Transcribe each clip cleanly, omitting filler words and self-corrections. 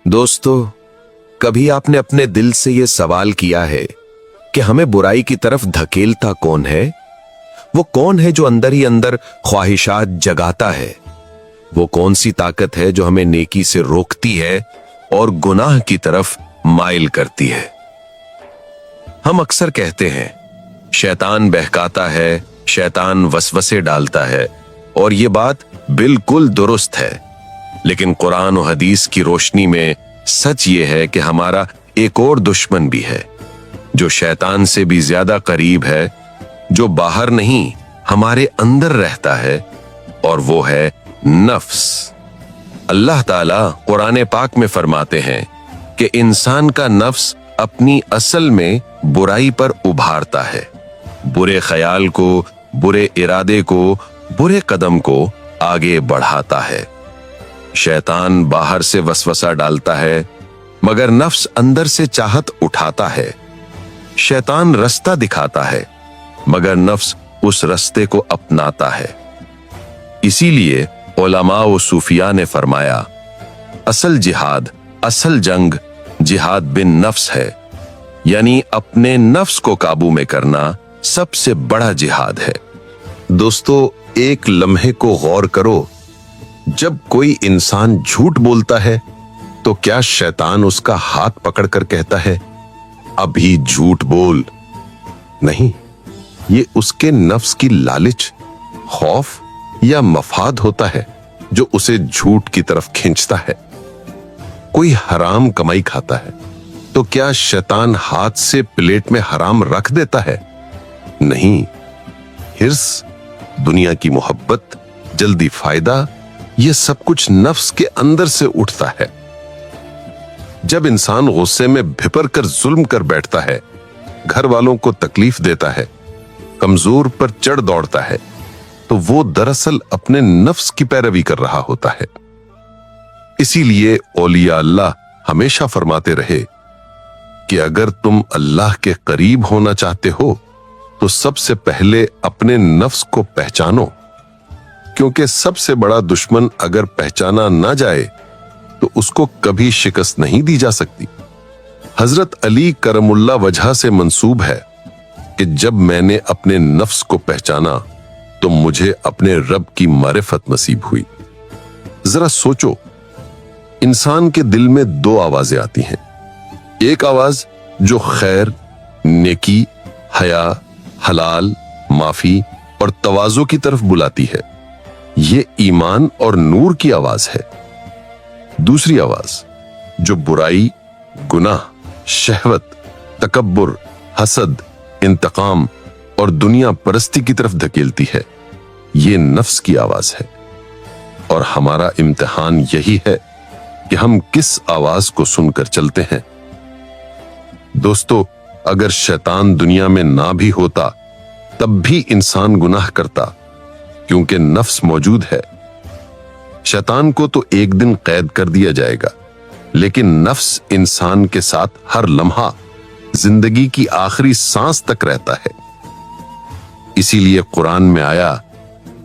दोस्तों, कभी आपने अपने दिल से यह सवाल किया है कि हमें बुराई की तरफ धकेलता कौन है? वो कौन है जो अंदर ही अंदर ख्वाहिशात जगाता है? वो कौन सी ताकत है जो हमें नेकी से रोकती है और गुनाह की तरफ माइल करती है? हम अक्सर कहते हैं शैतान बहकाता है, शैतान वसवसे डालता है, और ये बात बिल्कुल दुरुस्त है। लेकिन कुरान और हदीस की रोशनी में सच ये है कि हमारा एक और दुश्मन भी है जो शैतान से भी ज्यादा करीब है, जो बाहर नहीं हमारे अंदर रहता है, और वो है नफ्स। अल्लाह ताला कुरान पाक में फरमाते हैं कि इंसान का नफ्स अपनी असल में बुराई पर उभारता है, बुरे ख्याल को, बुरे इरादे को, बुरे कदम को आगे बढ़ाता है। शैतान बाहर से वसवसा डालता है, मगर नफ्स अंदर से चाहत उठाता है। शैतान रास्ता दिखाता है, मगर नफ्स उस रास्ते को अपनाता है। इसीलिए उलमा व सूफिया ने फरमाया, असल जिहाद, असल जंग जिहाद बिन नफ्स है, यानी अपने नफ्स को काबू में करना सबसे बड़ा जिहाद है। दोस्तों, एक लम्हे को गौर करो, जब कोई इंसान झूठ बोलता है तो क्या शैतान उसका हाथ पकड़कर कहता है अभी झूठ बोल? नहीं, ये उसके नफ्स की लालच, खौफ या मफाद होता है जो उसे झूठ की तरफ खींचता है। कोई हराम कमाई खाता है तो क्या शैतान हाथ से प्लेट में हराम रख देता है? नहीं, हिर्स, दुनिया की मोहब्बत, जल्दी फायदा, ये सब कुछ नफ्स के अंदर से उठता है। जब इंसान गुस्से में भिपर कर जुल्म कर बैठता है, घर वालों को तकलीफ देता है, कमजोर पर चढ़ दौड़ता है, तो वो दरअसल अपने नफ्स की पैरवी कर रहा होता है। इसीलिए औलिया अल्लाह हमेशा फरमाते रहे कि अगर तुम अल्लाह के करीब होना चाहते हो तो सबसे पहले अपने नफ्स को पहचानो, क्योंकि सबसे बड़ा दुश्मन अगर पहचाना ना जाए तो उसको कभी शिकस्त नहीं दी जा सकती। हजरत अली करमुल्ला वजह से मंसूब है कि जब मैंने अपने नफ्स को पहचाना तो मुझे अपने रब की मारिफत नसीब हुई। जरा सोचो, इंसान के दिल में दो आवाजें आती हैं। एक आवाज जो खैर, नेकी, हया, हलाल, माफी और तवाज़ो की तरफ बुलाती है, ये ईमान और नूर की आवाज है। दूसरी आवाज जो बुराई, गुनाह, शहवत, तकब्बुर, हसद, इंतकाम और दुनिया परस्ती की तरफ धकेलती है, ये नफ्स की आवाज है। और हमारा इम्तिहान यही है कि हम किस आवाज को सुनकर चलते हैं। दोस्तों, अगर शैतान दुनिया में ना भी होता तब भी इंसान गुनाह करता, क्योंकि नफ्स मौजूद है। शैतान को तो एक दिन कैद कर दिया जाएगा, लेकिन नफ्स इंसान के साथ हर लम्हा, जिंदगी की आखिरी सांस तक रहता है। इसीलिए कुरान में आया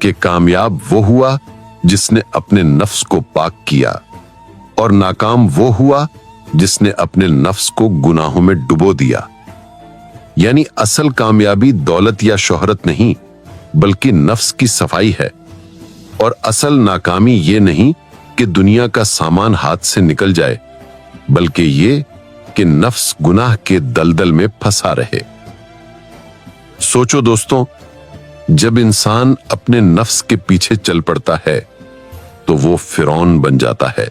कि कामयाब वो हुआ जिसने अपने नफ्स को पाक किया, और नाकाम वो हुआ जिसने अपने नफ्स को गुनाहों में डुबो दिया। यानी असल कामयाबी दौलत या शोहरत नहीं, बल्कि नफ्स की सफाई है। और असल नाकामी ये नहीं कि दुनिया का सामान हाथ से निकल जाए, बल्कि ये कि नफ्स गुनाह के दलदल में फंसा रहे। सोचो दोस्तों, जब इंसान अपने नफ्स के पीछे चल पड़ता है तो वो फिरौन बन जाता है,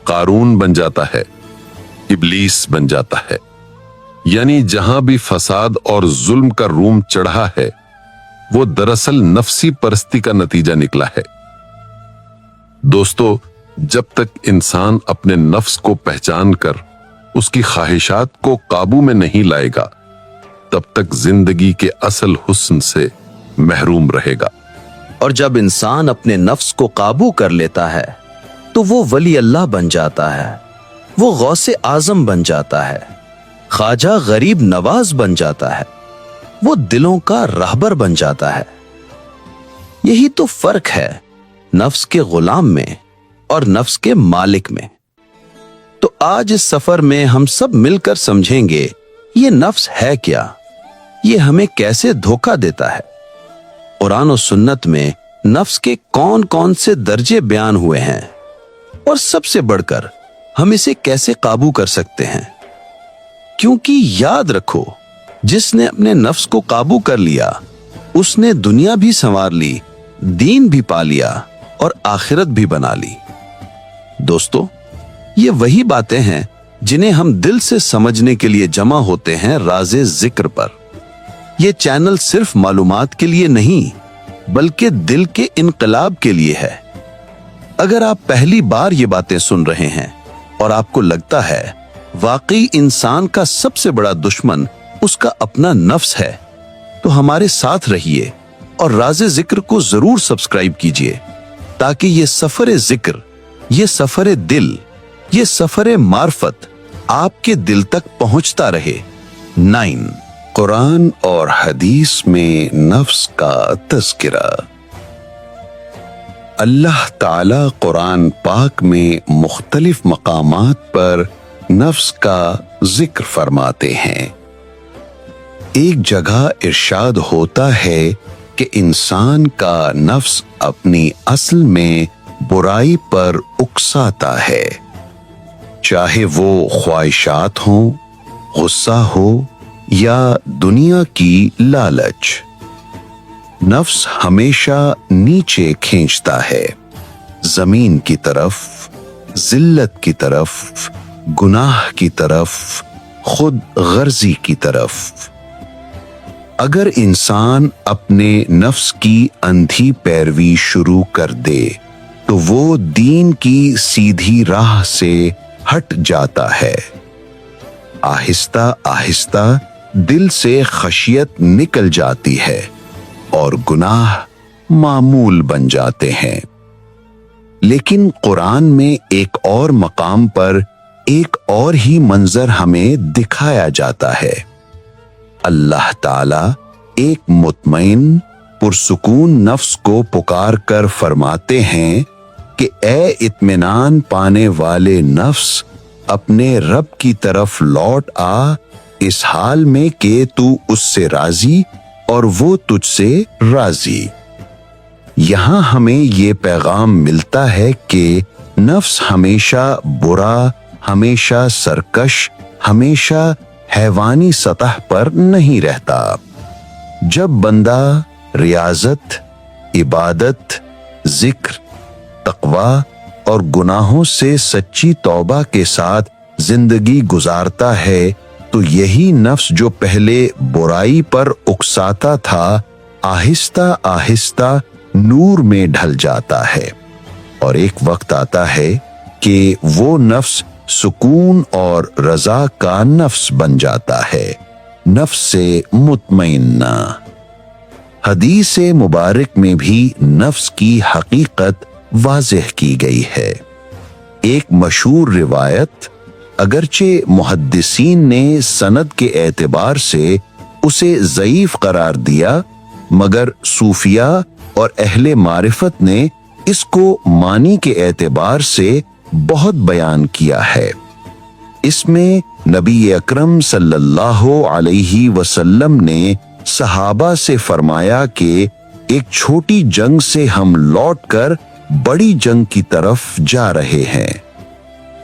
कारून बन जाता है, इब्लीस बन जाता है। यानी जहां भी फसाद और जुल्म का रूम चढ़ा है, वो दरअसल नफ्सी परस्ती का नतीजा निकला है। दोस्तों, जब तक इंसान अपने नफ्स को पहचान कर उसकी ख्वाहिशात को काबू में नहीं लाएगा, तब तक जिंदगी के असल हुस्न से महरूम रहेगा। और जब इंसान अपने नफ्स को काबू कर लेता है तो वो वली अल्लाह बन जाता है, वो गौसे आजम बन जाता है, ख्वाजा गरीब नवाज बन जाता है, वो दिलों का रहबर बन जाता है। यही तो फर्क है नफ्स के गुलाम में और नफ्स के मालिक में। आज इस सफर में हम सब मिलकर समझेंगे ये नफ्स है क्या, ये हमें कैसे धोखा देता है, कुरान और सुन्नत में नफ्स के कौन कौन से दर्जे बयान हुए हैं और सबसे बढ़कर हम इसे कैसे काबू कर सकते हैं। क्योंकि याद रखो, जिसने अपने नफ्स को काबू कर लिया उसने दुनिया भी संवार ली, दीन भी पा लिया और आखिरत भी बना ली। दोस्तों, ये वही बातें हैं जिन्हें हम दिल से समझने के लिए जमा होते हैं राज़े जिक्र पर। ये चैनल सिर्फ मालूमात के लिए नहीं बल्कि दिल के इनकलाब के लिए है। अगर आप पहली बार ये बातें सुन रहे हैं और आपको लगता है वाकई इंसान का सबसे बड़ा दुश्मन उसका अपना नफ्स है, तो हमारे साथ रहिए और राज़े जिक्र को जरूर सब्सक्राइब कीजिए ताकि ये सफर जिक्र, ये सफर दिल, ये सफर मार्फत आपके दिल तक पहुंचता रहे। 9 कुरान और हदीस में नफ्स का तज़किरा। अल्लाह ताला कुरान पाक में मुख्तलिफ मकामात पर नफ्स का जिक्र फरमाते हैं। एक जगह इरशाद होता है कि इंसान का नफ्स अपनी असल में बुराई पर उकसाता है, चाहे वो ख्वाहिशात हो, गुस्सा हो या दुनिया की लालच। नफ्स हमेशा नीचे खींचता है, जमीन की तरफ, जिल्लत की तरफ, गुनाह की तरफ, खुद गर्जी की तरफ। अगर इंसान अपने नफ्स की अंधी पैरवी शुरू कर दे तो वो दीन की सीधी राह से हट जाता है। आहिस्ता आहिस्ता दिल से खशियत निकल जाती है और गुनाह मामूल बन जाते हैं। लेकिन कुरान में एक और मकाम पर एक और ही मंजर हमें दिखाया जाता है। अल्लाह ताला एक मुतमईन पुरसुकून नफ्स को पुकार कर फरमाते हैं कि ए इत्मीनान पाने वाले नफ्स, अपने रब की तरफ लौट आ, इस हाल में कि तू उससे राजी और वो तुझसे राजी। यहां हमें ये पैगाम मिलता है कि नफ्स हमेशा बुरा, हमेशा सरकश, हमेशा हैवानी सतह पर नहीं रहता। जब बंदा रियाजत, इबादत, जिक्र, तकवा और गुनाहों से सच्ची तौबा के साथ जिंदगी गुजारता है तो यही नफ्स जो पहले बुराई पर उकसाता था, आहिस्ता आहिस्ता नूर में ढल जाता है और एक वक्त आता है कि वो नफ्स सुकून और रजा का नफ्स बन जाता है, नफ्स से मुतमइन्ना। हदीस मुबारक में भी नफ्स की हकीकत वाज़ेह की गई है। एक मशहूर रिवायत, अगरचे मुहद्दिसीन ने सनद के एतबार से उसे ज़ईफ करार दिया, मगर सूफिया और अहले मारिफत ने इसको मानी के एतबार से बहुत बयान किया है। इसमें नबी अकरम सल्लल्लाहु अलैहि वसल्लम ने सहाबा से फरमाया कि एक छोटी जंग से हम लौटकर बड़ी जंग की तरफ जा रहे हैं।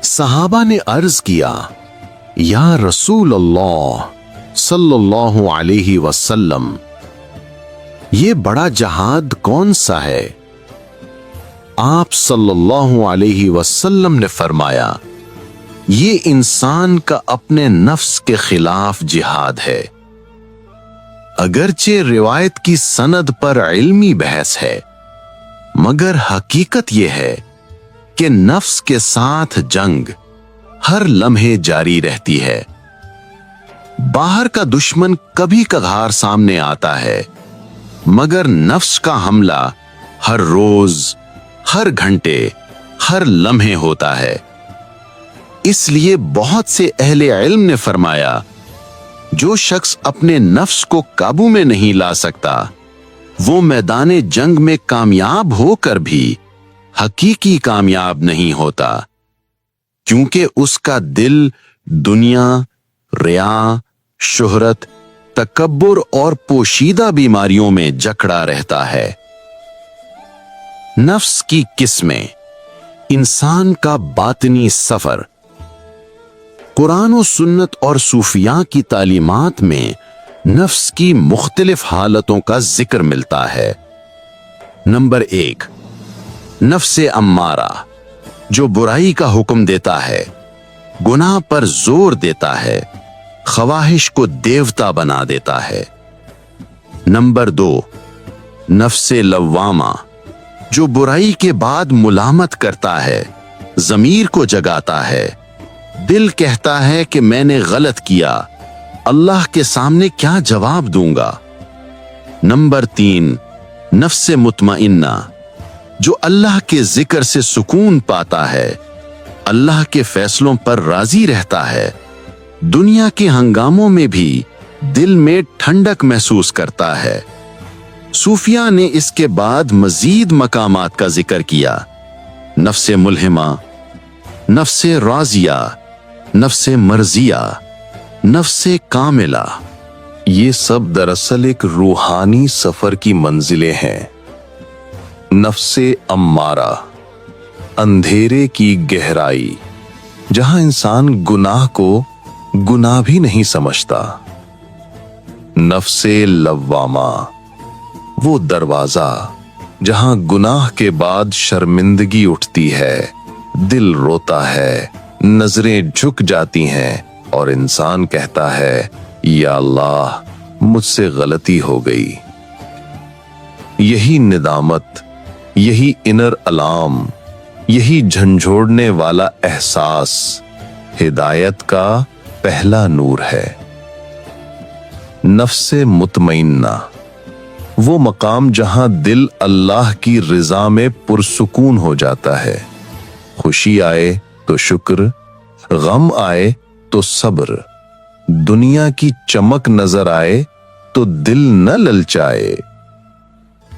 सहाबा ने अर्ज किया, या रसूल अल्लाह सल्लल्लाहु अलैहि वसल्लम, ये बड़ा जहाद कौन सा है? आप सल्लल्लाहु अलैहि वसल्लम ने फरमाया, ये इंसान का अपने नफ्स के खिलाफ जिहाद है। अगरचे रिवायत की सनद पर इल्मी बहस है, मगर हकीकत यह है कि नफ्स के साथ जंग हर लम्हे जारी रहती है। बाहर का दुश्मन कभी कभार सामने आता है, मगर नफ्स का हमला हर रोज, हर घंटे, हर लम्हे होता है। इसलिए बहुत से अहले इल्म ने फरमाया, जो शख्स अपने नफ्स को काबू में नहीं ला सकता, वो मैदाने जंग में कामयाब होकर भी हकीकी कामयाब नहीं होता। کیونکہ اس کا دل دنیا، ریا، شہرت، تکبر اور پوشیدہ بیماریوں میں جکڑا رہتا ہے۔ نفس کی قسمیں، انسان کا باطنی سفر۔ قرآن و سنت اور صوفیاء کی تعلیمات میں نفس کی مختلف حالتوں کا ذکر ملتا ہے۔ نمبر 1، نفس امارہ، جو برائی کا حکم دیتا ہے، گناہ پر زور دیتا ہے، خواہش کو دیوتا بنا دیتا ہے۔ نمبر 2، نفس لوامہ، جو برائی کے بعد ملامت کرتا ہے، ضمیر کو جگاتا ہے، دل کہتا ہے کہ میں نے غلط کیا، اللہ کے سامنے کیا جواب دوں گا۔ نمبر 3، نفس مطمئنہ، جو اللہ کے ذکر سے سکون پاتا ہے، اللہ کے فیصلوں پر راضی رہتا ہے، دنیا کے ہنگاموں میں بھی دل میں ٹھنڈک محسوس کرتا ہے۔ صوفیاء نے اس کے بعد مزید مقامات کا ذکر کیا: نفس ملہمہ، نفس راضیہ، نفس مرضیہ، نفس کاملہ۔ یہ سب دراصل ایک روحانی سفر کی منزلیں ہیں۔ نفس امارہ، اندھیرے کی گہرائی، جہاں انسان گناہ کو گناہ بھی نہیں سمجھتا۔ نفس لوامہ، وہ دروازہ جہاں گناہ کے بعد شرمندگی اٹھتی ہے، دل روتا ہے، نظریں جھک جاتی ہیں اور انسان کہتا ہے یا اللہ مجھ سے غلطی ہو گئی۔ یہی ندامت، یہی انر الارم، یہی جھنجھوڑنے والا احساس ہدایت کا پہلا نور ہے۔ نفس مطمئنہ، وہ مقام جہاں دل اللہ کی رضا میں پرسکون ہو جاتا ہے، خوشی آئے تو شکر، غم آئے تو صبر، دنیا کی چمک نظر آئے تو دل نہ للچائے۔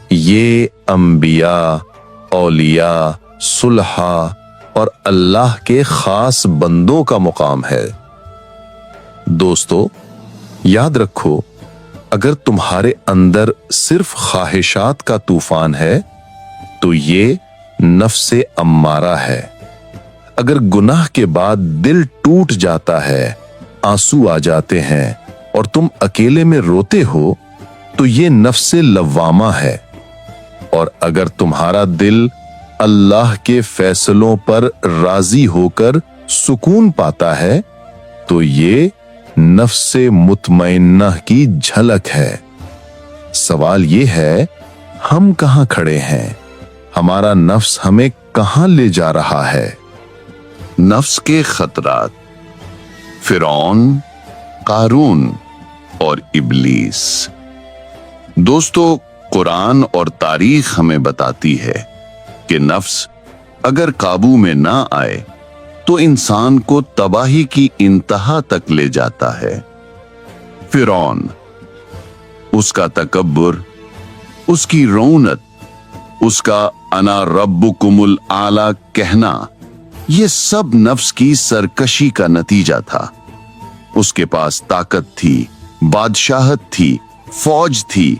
یہ انبیاء، اولیاء، صلحاء اور اللہ کے خاص بندوں کا مقام ہے۔ دوستو، یاد رکھو، اگر تمہارے اندر صرف خواہشات کا طوفان ہے تو یہ نفس امارہ ہے۔ اگر گناہ کے بعد دل ٹوٹ جاتا ہے، آنسو آ جاتے ہیں اور تم اکیلے میں روتے ہو تو یہ نفس لوامہ ہے۔ اور اگر تمہارا دل اللہ کے فیصلوں پر راضی ہو کر سکون پاتا ہے تو یہ نفس مطمئنہ کی جھلک ہے۔ سوال یہ ہے، ہم کہاں کھڑے ہیں؟ ہمارا نفس ہمیں کہاں لے جا رہا ہے؟ نفس کے خطرات، فرعون، قارون اور ابلیس۔ دوستو، قرآن اور تاریخ ہمیں بتاتی ہے کہ نفس اگر قابو میں نہ آئے تو انسان کو تباہی کی انتہا تک لے جاتا ہے۔ فرعون، اس کا تکبر، اس کی رونت، اس کا انا ربکم الاعلی کہنا، یہ سب نفس کی سرکشی کا نتیجہ تھا۔ اس کے پاس طاقت تھی، بادشاہت تھی، فوج تھی،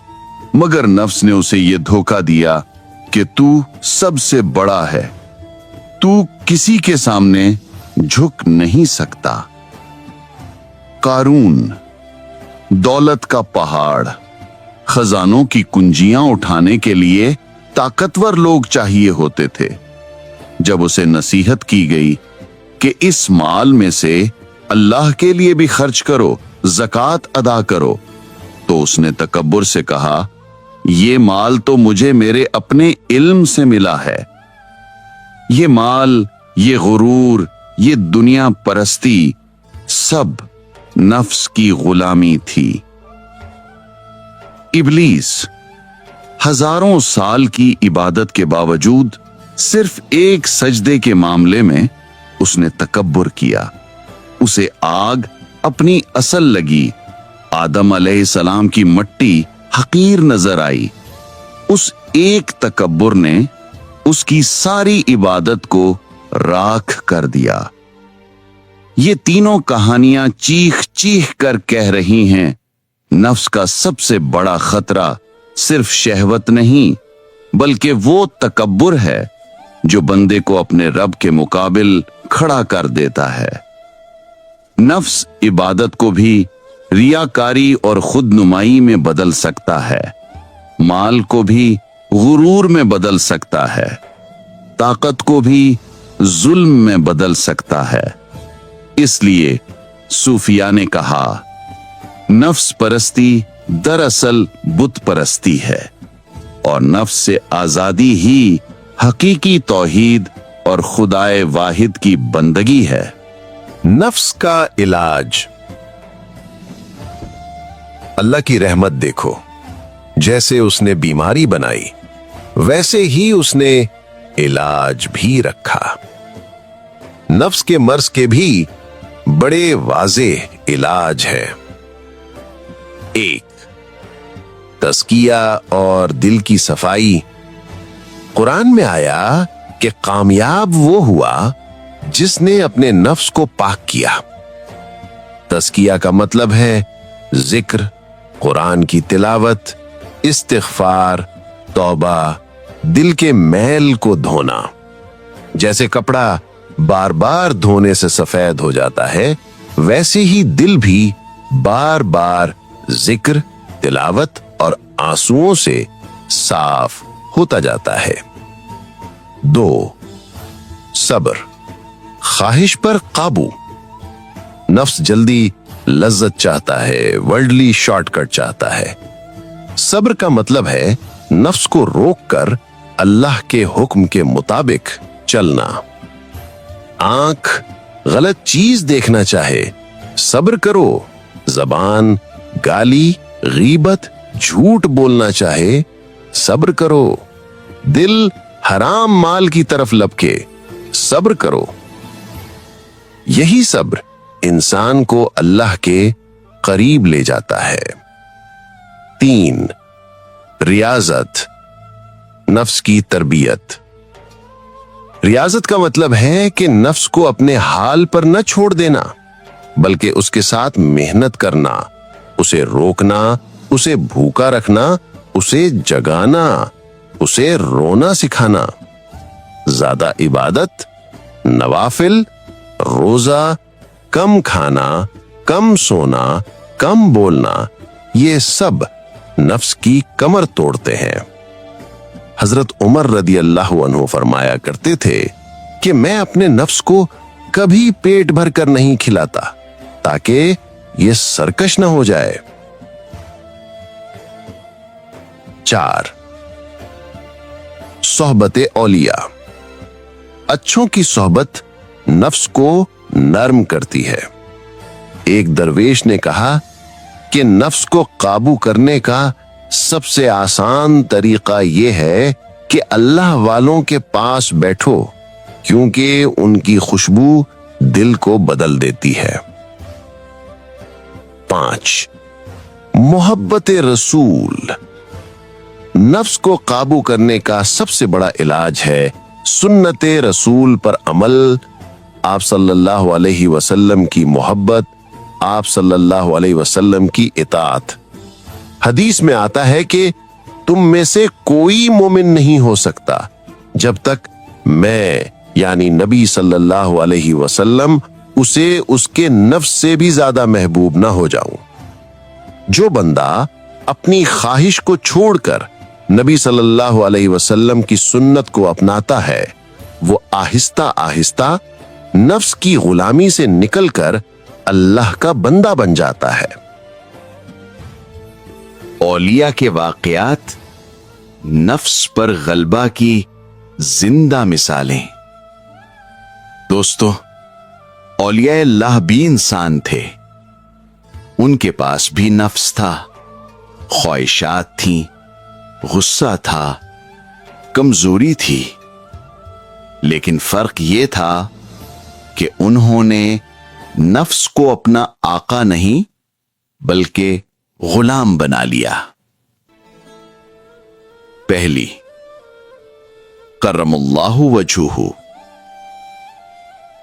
مگر نفس نے اسے یہ دھوکہ دیا کہ تو سب سے بڑا ہے، تو کسی کے سامنے جھک نہیں سکتا۔ قارون، دولت کا پہاڑ، خزانوں کی کنجیاں اٹھانے کے لیے طاقتور لوگ چاہیے ہوتے تھے۔ جب اسے نصیحت کی گئی کہ اس مال میں سے اللہ کے لیے بھی خرچ کرو، زکوٰۃ ادا کرو، تو اس نے تکبر سے کہا، یہ مال تو مجھے میرے اپنے علم سے ملا ہے۔ یہ مال، یہ غرور، یہ دنیا پرستی، سب نفس کی غلامی تھی۔ ابلیس، ہزاروں سال کی عبادت کے باوجود صرف ایک سجدے کے معاملے میں اس نے تکبر کیا۔ اسے آگ اپنی اصل لگی، آدم علیہ السلام کی مٹی حقیر نظر آئی۔ اس ایک تکبر نے اس کی ساری عبادت کو راکھ کر دیا۔ ये तीनों कहानियां चीख चीख कर कह रही हैं, नफ्स का सबसे बड़ा खतरा सिर्फ शहवत नहीं, बल्कि वो तकब्बुर है जो बंदे को अपने रब के मुकाबिल खड़ा कर देता है। नफ्स इबादत को भी रियाकारी और खुद नुमाई में बदल सकता है, माल को भी गुरूर में बदल सकता है, ताकत को भी जुल्म में बदल सकता है। इसलिए सूफिया ने कहा, नफ्स परस्ती दरअसल बुत परस्ती है और नफ्स से आजादी ही हकीकी तौहीद और खुदाए वाहिद की बंदगी है। नफ्स का इलाज। अल्लाह की रहमत देखो, जैसे उसने बीमारी बनाई वैसे ही उसने इलाज भी रखा। नफ्स के मर्ज के भी बड़े वाज़ेह इलाज है। 1. तस्किया और दिल की सफाई। कुरान में आया कि कामयाब वो हुआ जिसने अपने नफ्स को पाक किया। तस्किया का मतलब है जिक्र, कुरान की तिलावत, इस्तिग़फ़ार, तौबा, दिल के मैल को धोना। जैसे कपड़ा बार बार धोने से सफेद हो जाता है, वैसे ही दिल भी बार बार जिक्र, तिलावत और आंसुओं से साफ होता जाता है। 2. सब्र, ख्वाहिश पर काबू। नफ्स जल्दी लज्जत चाहता है, वर्ल्डली शॉर्टकट चाहता है। सब्र का मतलब है नफ्स को रोककर अल्लाह के हुक्म के मुताबिक चलना। आंख गलत चीज देखना चाहे, सब्र करो। जबान गाली, गीबत, झूठ बोलना चाहे, सब्र करो। दिल हराम माल की तरफ लपके, सब्र करो। यही सब्र इंसान को अल्लाह के करीब ले जाता है। 3. रियाजत, नफ्स की तरबियत। रियाजत का मतलब है कि नफ्स को अपने हाल पर न छोड़ देना, बल्कि उसके साथ मेहनत करना, उसे रोकना, उसे भूखा रखना, उसे जगाना, उसे रोना सिखाना। ज्यादा इबादत, नवाफिल, रोजा, कम खाना, कम सोना, कम बोलना, ये सब नफ्स की कमर तोड़ते हैं। हजरत उमर रदी अल्लाह अन्हु फरमाया करते थे कि मैं अपने नफ्स को कभी पेट भर कर नहीं खिलाता ताकि ये सरकश न हो जाए। 4. सोहबत औलिया। अच्छों की सोहबत नफ्स को नर्म करती है। एक दरवेश ने कहा कि नफ्स को काबू करने का सबसे आसान तरीका यह है कि अल्लाह वालों के पास बैठो, क्योंकि उनकी खुशबू दिल को बदल देती है। 5. मोहब्बत रसूल। नफ्स को काबू करने का सबसे बड़ा इलाज है सुन्नत रसूल पर अमल, आप सल्लल्लाहु अलैहि वसल्लम की मोहब्बत, आप सल्लल्लाहु अलैहि वसल्लम की इताअत। हदीस में आता है कि तुम में से कोई मोमिन नहीं हो सकता जब तक मैं यानी नबी सल्लल्लाहु अलैहि वसल्लम उसे उसके नफ्स से भी ज्यादा महबूब ना हो जाऊं। जो बंदा अपनी ख्वाहिश को छोड़कर नबी सल्लल्लाहु अलैहि वसल्लम की सुन्नत को अपनाता है, वो आहिस्ता आहिस्ता नफ्स की गुलामी से निकलकर अल्लाह का बंदा बन जाता है। औलिया के वाकयात नफ्स पर गलबा की जिंदा मिसालें। दोस्तों, औलिया अल्लाह भी इंसान थे, उनके पास भी नफ्स था, ख्वाहिशात थीं, गुस्सा था, कमजोरी थी, लेकिन फर्क यह था कि उन्होंने नफ्स को अपना आका नहीं बल्कि गुलाम बना लिया। पहली, करमुल्लाहु वजहू।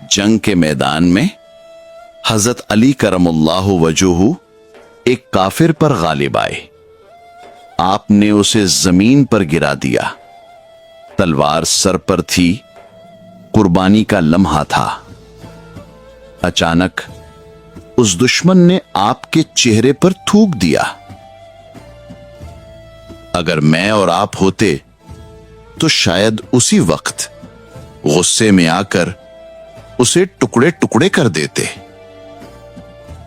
जंग के मैदान में حضرت علی کرم اللہ وجہہ ایک کافر پر غالب آئے. آپ نے اسے زمین پر گرا دیا. تلوار سر پر تھی. قربانی کا لمحہ تھا. اچانک اس دشمن نے آپ کے چہرے پر تھوک دیا. اگر میں اور آپ ہوتے تو شاید اسی وقت غصے میں آ کر اسے ٹکڑے ٹکڑے کر دیتے.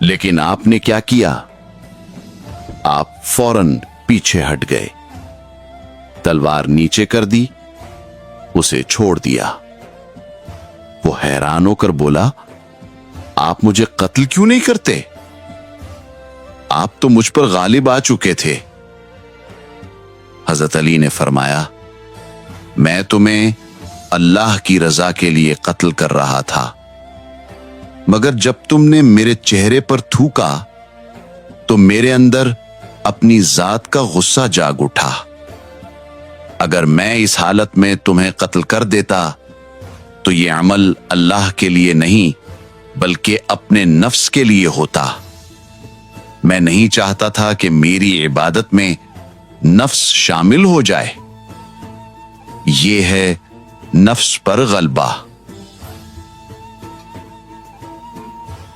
لیکن آپ نے کیا کیا؟ آپ فوراً پیچھے ہٹ گئے. تلوار نیچے کر دی. اسے چھوڑ دیا. وہ حیران ہو کر بولا، آپ مجھے قتل کیوں نہیں کرتے؟ آپ تو مجھ پر غالب آ چکے تھے. حضرت علی نے فرمایا، میں تمہیں اللہ کی رضا کے لیے قتل کر رہا تھا، مگر جب تم نے میرے چہرے پر تھوکا تو میرے اندر اپنی ذات کا غصہ جاگ اٹھا. اگر میں اس حالت میں تمہیں قتل کر دیتا تو یہ عمل اللہ کے لیے نہیں بلکہ اپنے نفس کے لیے ہوتا. میں نہیں چاہتا تھا کہ میری عبادت میں نفس شامل ہو جائے. یہ ہے نفس پر غلبہ.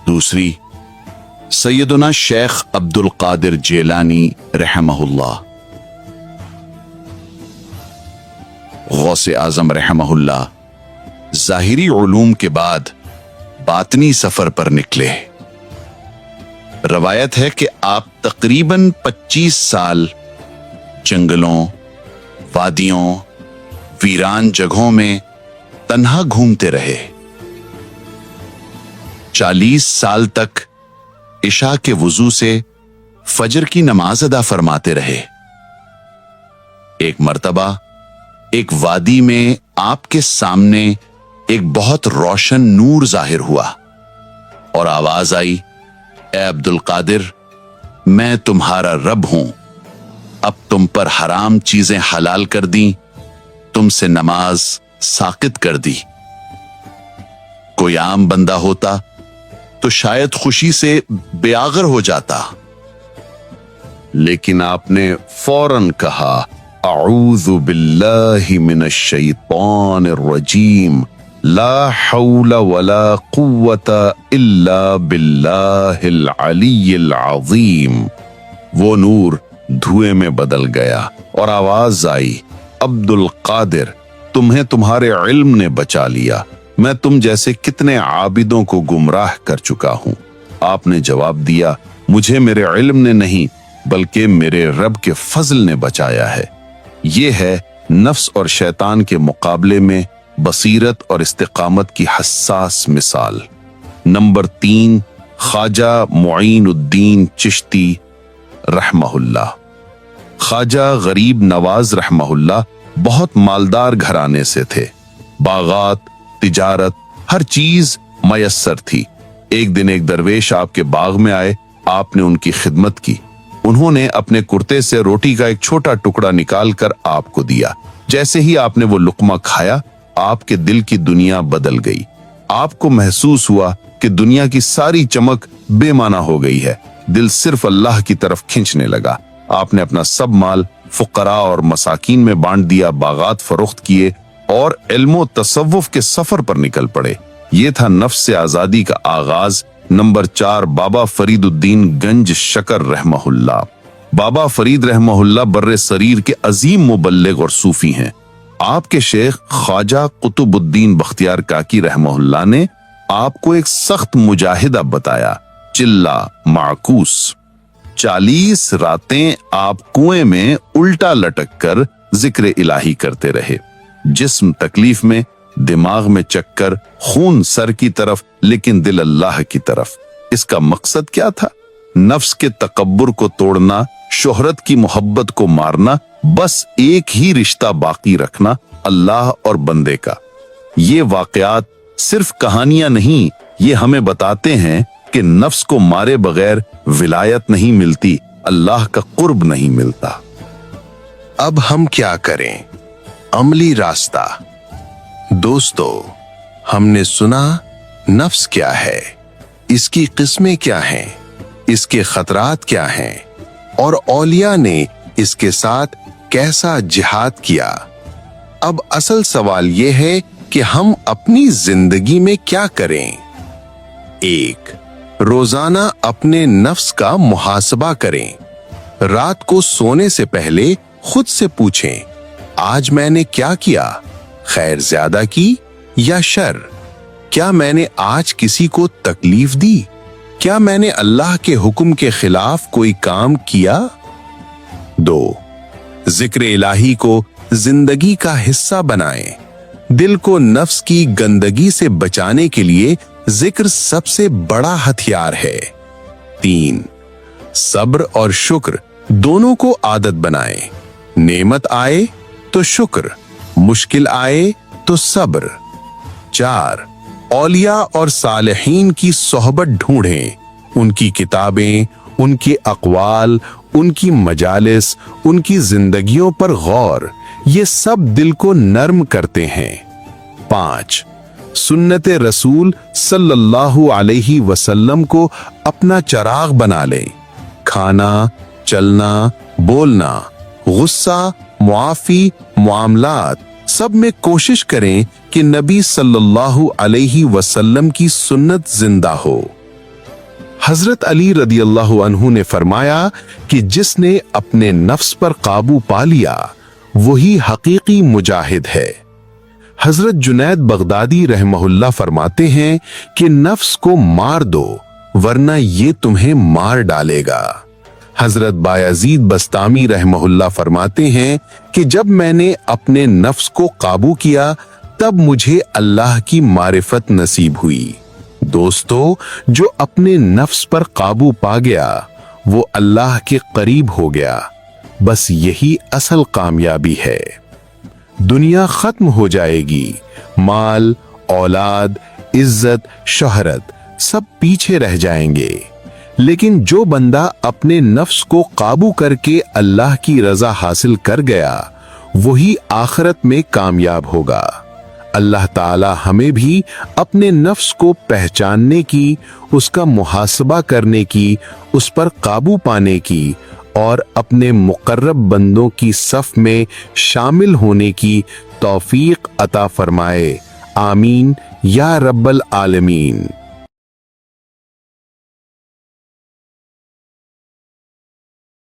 دوسری، سیدنا شیخ عبد القادر جیلانی رحمہ اللہ. غوث اعظم رحمہ اللہ ظاہری علوم کے بعد باطنی سفر پر نکلے. روایت ہے کہ آپ تقریباً 25 سال جنگلوں، وادیوں، ویران جگہوں میں تنہا گھومتے رہے. 40 سال تک عشاء کے وضو سے فجر کی نماز ادا فرماتے رہے. ایک مرتبہ ایک وادی میں آپ کے سامنے ایک بہت روشن نور ظاہر ہوا اور آواز آئی، اے عبد القادر، میں تمہارا رب ہوں. اب تم پر حرام چیزیں حلال کر دیں، تم سے نماز ساقط کر دی. کوئی عام بندہ ہوتا تو شاید خوشی سے بے آغر ہو جاتا، لیکن آپ نے فوراً کہا، اعوذ باللہ من الشیطان الرجیم، لا حول ولا قوت الا باللہ العلی العظیم. وہ نور دھوئے میں بدل گیا اور آواز آئی، عبد القادر، تمہیں تمہارے علم نے بچا لیا. میں تم جیسے کتنے عابدوں کو گمراہ کر چکا ہوں. آپ نے جواب دیا، مجھے میرے علم نے نہیں بلکہ میرے رب کے فضل نے بچایا ہے. یہ ہے نفس اور شیطان کے مقابلے میں بصیرت اور استقامت کی حساس مثال. نمبر 3، خواجہ معین الدین چشتی رحمہ اللہ. خواجہ غریب نواز رحمہ اللہ بہت مالدار گھرانے سے تھے. باغات، تجارت، ہر چیز میسر تھی. ایک دن ایک درویش آپ کے باغ میں آئے. آپ نے ان کی خدمت کی. انہوں نے اپنے کرتے سے روٹی کا ایک چھوٹا ٹکڑا نکال کر آپ کو دیا. جیسے ہی آپ نے وہ لقمہ کھایا، آپ کے دل کی دنیا بدل گئی. آپ کو محسوس ہوا کہ دنیا کی ساری چمک بے معنی ہو گئی ہے. دل صرف اللہ کی طرف کھنچنے لگا. آپ نے اپنا سب مال فقراء اور مساکین میں بانٹ دیا، باغات فروخت کیے اور علم و تصوف کے سفر پر نکل پڑے. یہ تھا نفس سے آزادی کا آغاز. نمبر 4، بابا فرید الدین گنج شکر رحمہ اللہ. بابا فرید رحمہ اللہ بر صغیر کے عظیم مبلغ اور صوفی ہیں. آپ کے شیخ خواجہ قطب الدین بختیار کاکی رحمہ اللہ نے آپ کو ایک سخت مجاہدہ بتایا، چلہ معکوس. 40 راتیں آپ کنویں میں الٹا لٹک کر ذکر الہی کرتے رہے. جسم تکلیف میں، دماغ میں چکر، خون سر کی طرف لیکن دل اللہ کی طرف. اس کا مقصد کیا تھا؟ نفس کے تکبر کو توڑنا، شہرت کی محبت کو مارنا، بس ایک ہی رشتہ باقی رکھنا، اللہ اور بندے کا. یہ واقعات صرف کہانیاں نہیں، یہ ہمیں بتاتے ہیں کہ نفس کو مارے بغیر ولایت نہیں ملتی، اللہ کا قرب نہیں ملتا. اب ہم کیا کریں؟ عملی راستہ. دوستو، ہم نے سنا نفس کیا ہے، इसकी किस्में क्या हैं, इसके खतरात क्या हैं और औलिया ने इसके साथ कैसा जिहाद किया। अब असल सवाल यह है कि हम अपनी जिंदगी में क्या करें। 1. रोजाना अपने नफ्स का मुहासबा करें। रात को सोने से पहले खुद से पूछें, आज मैंने क्या किया, खैर ज्यादा की या शर? क्या मैंने आज किसी को तकलीफ दी? क्या मैंने अल्लाह के हुक्म के खिलाफ कोई काम किया? 2. जिक्र इलाही को जिंदगी का हिस्सा बनाएं। दिल को नफ्स की गंदगी से बचाने के लिए जिक्र सबसे बड़ा हथियार है। 3. सब्र और शुक्र दोनों को आदत बनाएं। नेमत आए तो शुक्र, मुश्किल आए तो सब्र। 4. औलिया और सालिहीन की सोहबत ढूंढें। उनकी किताबें, उनके अक़वाल, उनकी मजालिस, उनकी जिंदगियों पर गौर, ये सब दिल को नर्म करते हैं। 5. सुन्नत रसूल सल्लल्लाहु अलैहि वसल्लम को अपना चिराग बना लें। खाना, चलना, बोलना, गुस्सा, मुआफी, मामलात, सब में कोशिश करें कि नबी सल्लल्लाहु अलैहि वसल्लम की सुन्नत जिंदा हो। हजरत अली रदियल्लाहु अन्हु ने फरमाया कि जिसने अपने नफ्स पर काबू पा लिया वही हकीकी मुजाहिद है। हजरत जुनैद बगदादी रहमहुल्लाह फरमाते हैं कि नफ्स को मार दो वरना ये तुम्हें मार डालेगा। हजरत बायजीद बस्तामी रहमहुल्लाह फरमाते हैं कि जब मैंने अपने नफ्स को काबू किया तब मुझे अल्लाह की मारिफत नसीब हुई। दोस्तों, जो अपने नफ्स पर काबू पा गया वो अल्लाह के करीब हो गया। बस यही असल कामयाबी है। दुनिया खत्म हो जाएगी, माल, औलाद, इज्जत, शोहरत सब पीछे रह जाएंगे, लेकिन जो बंदा अपने नफ्स को काबू करके अल्लाह की रजा हासिल कर गया वही आखिरत में कामयाब होगा। अल्लाह ताला हमें भी अपने नफ्स को पहचानने की, उसका मुहासबा करने की, उस पर काबू पाने की और अपने मुकर्रब बंदों की सफ में शामिल होने की तौफीक अता फरमाए। आमीन या रब्बल आलमीन।